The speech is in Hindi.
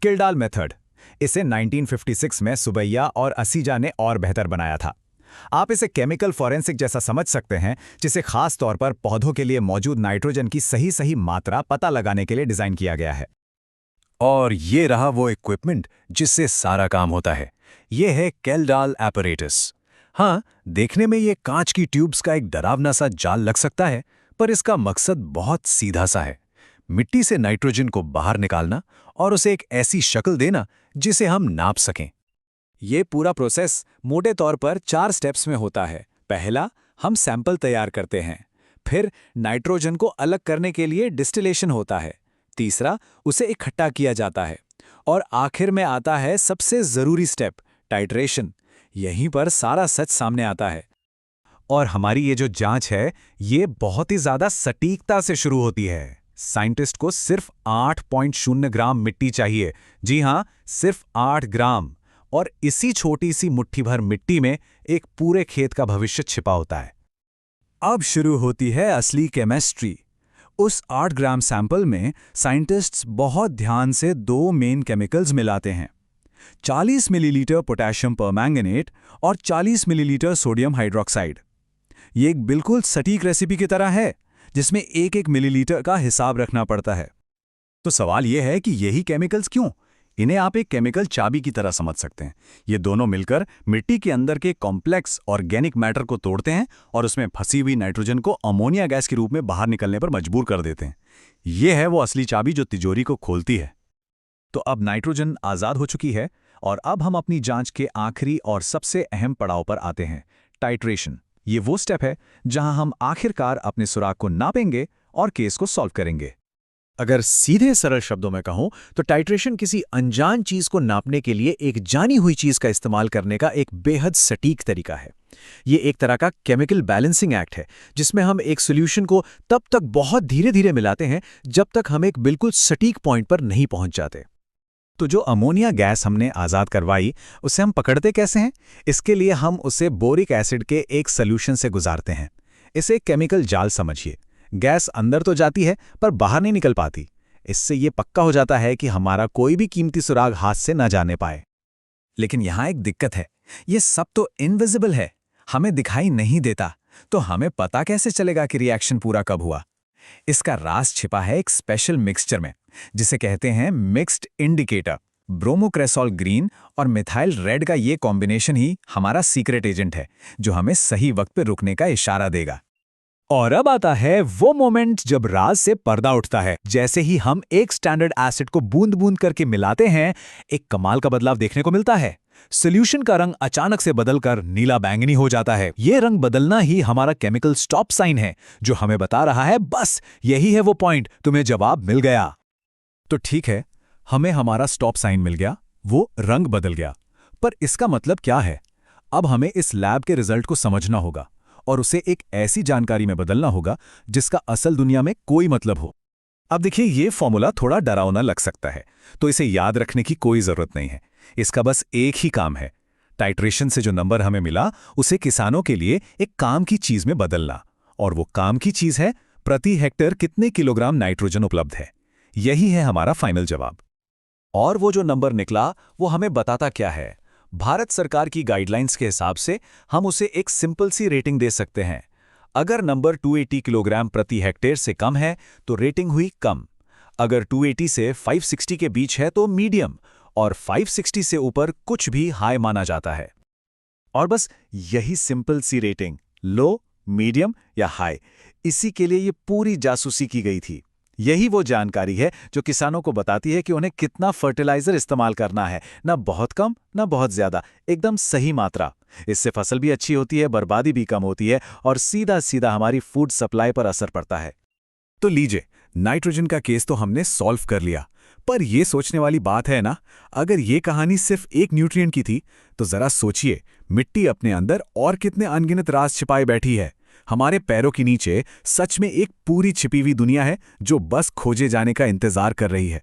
किल्डाल मेथड। इसे 1956 में सुबैया और असीजा ने और बेहतर बनाया था। आप इसे केमिकल फॉरेंसिक जैसा समझ सकते हैं, जिसे खास तौर पर पौधों के लिए मौजूद नाइट्रोजन की सही सही मात्रा पता लगाने के लिए डिजाइन किया गया है। और ये रहा वो इक्विपमेंट जिससे सारा काम होता है। ये है केल्डाल एपरेटस। हाँ, देखने में ये कांच की ट्यूब्स का एक डरावना सा जाल लग सकता है, पर इसका मकसद बहुत सीधा सा है। मिट्टी से नाइट्रोजन को बाहर निकालना और उसे एक ऐसी शक्ल देना जिसे हम नाप सकें। ये पूरा प्रोसेस मोटे तौर पर 4 स्टेप्स में होता है। पहला, हम सैंपल तैयार करते हैं। फिर नाइट्रोजन को अलग करने के लिए डिस्टिलेशन होता है। तीसरा, उसे इकट्ठा किया जाता है। और आखिर में आता है सबसे ज़रूरी स्टेप, टाइट्रेशन। यहीं पर सारा सच सामने आता है। और हमारी ये जो जांच है, ये बहुत ही ज़्यादा सटीकता से शुरू होती है। साइंटिस्ट को सिर्फ 8.0 ग्राम मिट्टी चाहिए। जी हाँ, सिर्फ 8 ग्राम। और इसी छोटी सी मुट्ठी भर मिट्टी में एक पूरे खेत का भविष्य छिपा होता है। अब शुरू होती है असली केमिस्ट्री। उस 8 ग्राम सैंपल में साइंटिस्ट्स बहुत ध्यान से 2 मेन केमिकल्स मिलाते हैं, 40 मिलीलीटर पोटेशियम परमैंगनेट और 40 मिलीलीटर सोडियम हाइड्रोक्साइड। ये एक बिल्कुल सटीक रेसिपी की तरह है, जिसमें एक एक मिलीलीटर का हिसाब रखना पड़ता है। तो सवाल यह है कि यही केमिकल्स क्यों? इन्हें आप एक केमिकल चाबी की तरह समझ सकते हैं। ये दोनों मिलकर मिट्टी के अंदर के कॉम्प्लेक्स ऑर्गेनिक मैटर को तोड़ते हैं और उसमें फंसी हुई नाइट्रोजन को अमोनिया गैस के रूप में बाहर निकलने पर मजबूर कर देते हैं। ये है वो असली चाबी जो तिजोरी को खोलती है। तो अब नाइट्रोजन आज़ाद हो चुकी है और अब हम अपनी जांच के आखिरी और सबसे अहम पड़ाव पर आते हैं, टाइट्रेशन। ये वो स्टेप है जहां हम आखिरकार अपने सुराग को नापेंगे और केस को सॉल्व करेंगे। अगर सीधे सरल शब्दों में कहूं तो टाइट्रेशन किसी अनजान चीज को नापने के लिए एक जानी हुई चीज का इस्तेमाल करने का एक बेहद सटीक तरीका है। ये एक तरह का केमिकल बैलेंसिंग एक्ट है, जिसमें हम एक सॉल्यूशन को तब तक बहुत धीरे धीरे मिलाते हैं जब तक हम एक बिल्कुल सटीक पॉइंट पर नहीं पहुंच जाते। तो जो अमोनिया गैस हमने आज़ाद करवाई, उसे हम पकड़ते कैसे हैं? इसके लिए हम उसे बोरिक एसिड के एक सॉल्यूशन से गुजारते हैं। इसे केमिकल जाल समझिए। गैस अंदर तो जाती है पर बाहर नहीं निकल पाती। इससे ये पक्का हो जाता है कि हमारा कोई भी कीमती सुराग हाथ से न जाने पाए। लेकिन यहाँ एक दिक्कत है, ये सब तो इनविजिबल है, हमें दिखाई नहीं देता। तो हमें पता कैसे चलेगा कि रिएक्शन पूरा कब हुआ? इसका राज छिपा है एक स्पेशल मिक्सचर में, जिसे कहते हैं मिक्स्ड इंडिकेटर। ब्रोमोक्रेसॉल ग्रीन और मिथाइल रेड का ये कॉम्बिनेशन ही हमारा सीक्रेट एजेंट है, जो हमें सही वक्त पे रुकने का इशारा देगा। और अब आता है वो मोमेंट जब राज से पर्दा उठता है। जैसे ही हम एक स्टैंडर्ड एसिड को बूंद बूंद करके मिलाते हैं, एक कमाल का बदलाव देखने को मिलता है। सॉल्यूशन का रंग अचानक से बदलकर नीला बैंगनी हो जाता है। यह रंग बदलना ही हमारा केमिकल स्टॉप साइन है, जो हमें बता रहा है बस यही है वो पॉइंट, तुम्हें जवाब मिल गया। तो ठीक है, हमें हमारा स्टॉप साइन मिल गया, वो रंग बदल गया, पर इसका मतलब क्या है? अब हमें इस लैब के रिजल्ट को समझना होगा और उसे एक ऐसी जानकारी में बदलना होगा जिसका असल दुनिया में कोई मतलब हो। अब देखिए, ये फॉर्मूला थोड़ा डरावना लग सकता है, तो इसे याद रखने की कोई जरूरत नहीं है। इसका बस एक ही काम है, टाइट्रेशन से जो नंबर हमें मिला उसे किसानों के लिए एक काम की चीज में बदलना। और वो काम की चीज है प्रति हेक्टेयर कितने किलोग्राम नाइट्रोजन उपलब्ध है। यही है हमारा फाइनल जवाब। और वो जो नंबर निकला वो हमें बताता क्या है? भारत सरकार की गाइडलाइंस के हिसाब से हम उसे एक सिंपल सी रेटिंग दे सकते हैं। अगर नंबर 280 किलोग्राम प्रति हेक्टेयर से कम है तो रेटिंग हुई कम, अगर 280 से 560 के बीच है तो मीडियम, और 560 से ऊपर कुछ भी हाई माना जाता है। और बस यही सिंपल सी रेटिंग, लो, मीडियम या हाई, इसी के लिए ये पूरी जासूसी की गई थी। यही वो जानकारी है जो किसानों को बताती है कि उन्हें कितना फर्टिलाइजर इस्तेमाल करना है, ना बहुत कम ना बहुत ज्यादा, एकदम सही मात्रा। इससे फसल भी अच्छी होती है, बर्बादी भी कम होती है और सीधा सीधा हमारी फूड सप्लाई पर असर पड़ता है। तो लीजिए, नाइट्रोजन का केस तो हमने सॉल्व कर लिया, पर यह सोचने वाली बात है ना, अगर ये कहानी सिर्फ एक न्यूट्रिएंट की थी तो जरा सोचिए, मिट्टी अपने अंदर और कितने अनगिनत राज छिपाए बैठी है। हमारे पैरों के नीचे सच में एक पूरी छिपी हुई दुनिया है जो बस खोजे जाने का इंतजार कर रही है।